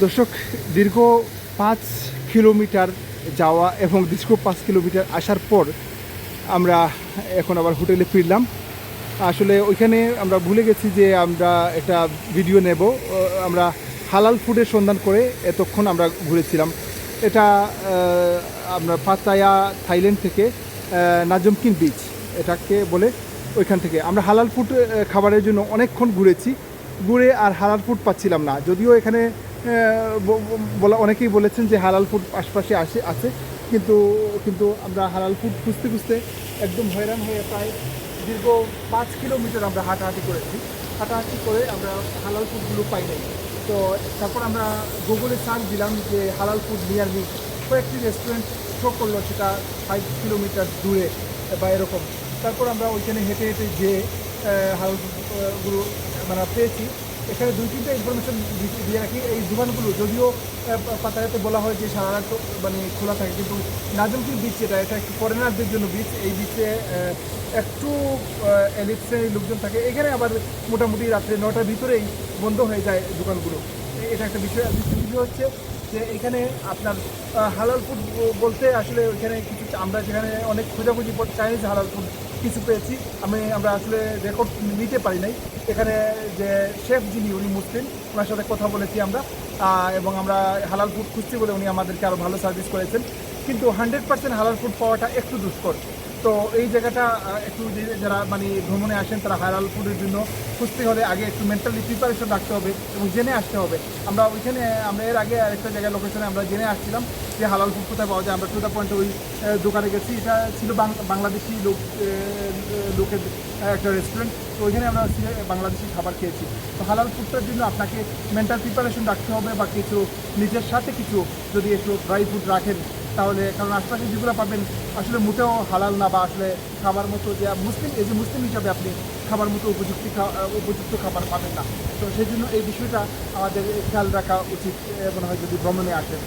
দর্শক, দীর্ঘ 5 কিলোমিটার যাওয়া এবং দীর্ঘ 5 কিলোমিটার আসার পর আমরা এখন আবার হোটেলে ফিরলাম। আসলে ওইখানে আমরা ভুলে গেছি যে আমরা একটা ভিডিও নেব। আমরা হালাল ফুডের সন্ধান করে এতক্ষণ আমরা ঘুরেছিলাম। এটা আমরা পাতায়া থাইল্যান্ড থেকে নাজমকিন বিচ এটাকে বলে। ওইখান থেকে আমরা হালাল ফুড খাবারের জন্য অনেকক্ষণ ঘুরে আর হালাল ফুড পাচ্ছিলাম না। যদিও এখানে অনেকেই বলেছেন যে হালাল ফুড আশপাশে আছে, কিন্তু আমরা হালাল ফুড খুঁজতে একদম হয়রান হয়ে প্রায় দীর্ঘ 5 কিলোমিটার আমরা হাঁটাহাঁটি করে আমরা হালাল ফুডগুলো পাই নাই। তো তারপর আমরা গুগলে সার্চ দিলাম যে হালাল ফুড নিয়ার মি, কয়েকটি রেস্টুরেন্ট শো করলো সেটা 5 কিলোমিটার দূরে বা এরকম। তারপর আমরা ওইখানে হেঁটে যেয়ে হালাল ফুডগুলো মানে পেয়েছি। এখানে 2-3টা ইনফরমেশন দিয়ে রাখি। এই দোকানগুলো যদিও পাতায়াতে বলা হয় যে সারা রাত মানে খোলা থাকে, কিন্তু নাজমকিন বিচ এটা একটু ফরেনারদের জন্য বিচ। এই বিচে একটু এলিট শ্রেণীর লোকজন থাকে। এখানে আবার মোটামুটি রাত্রে 9টার ভিতরেই বন্ধ হয়ে যায় দোকানগুলো। এটা একটা বিষয়। দ্বিতীয় হচ্ছে যে এখানে আপনার হালাল ফুড বলতে আসলে ওইখানে কিছু আমরা যেখানে অনেক খোঁজাখুঁজি চাইনিজ হালাল ফুড কিছু পেয়েছি। আমরা আসলে রেকর্ড নিতে পারি নাই। এখানে যে শেফ যিনি উনি মুসলিম, ওনার সাথে কথা বলেছি আমরা, এবং আমরা হালাল ফুড খুঁজছি বলে উনি আমাদেরকে আরও ভালো সার্ভিস করেছেন। কিন্তু 100% হালাল ফুড পাওয়াটা একটু দুষ্কর। তো এই জায়গাটা একটু যারা মানে ভ্রমণে আসেন তারা হালাল ফুডের জন্য খুঁজতে হলে আগে একটু মেন্টালি প্রিপারেশন রাখতে হবে এবং জেনে আসতে হবে। আমরা এর আগে আরেকটা জায়গায় লোকেশনে আমরা জেনে আসছিলাম যে হালাল ফুড কোথায় পাওয়া যায়। আমরা টু দ্য পয়েন্টে ওই দোকানে গেছি। এটা ছিল বাংলাদেশি লোকের একটা রেস্টুরেন্ট। তো ওইখানে আমরা বাংলাদেশি খাবার খেয়েছি। তো হালাল ফুডটার জন্য আপনাকে মেন্টাল প্রিপারেশন রাখতে হবে বা কিছু নিজের সাথে কিছু যদি একটু ড্রাই ফুড রাখেন তাহলে, কারণ আশপাশে যেগুলো পাবেন আসলে মোটেও হালাল না বা আসলে খাবার মতো যে মুসলিম হিসাবে আপনি খাবার মতো উপযুক্ত খাবার পাবেন না। তো সেই জন্য এই বিষয়টা আমাদের খেয়াল রাখা উচিত মনে হয় যদি ভ্রমণে আসেন।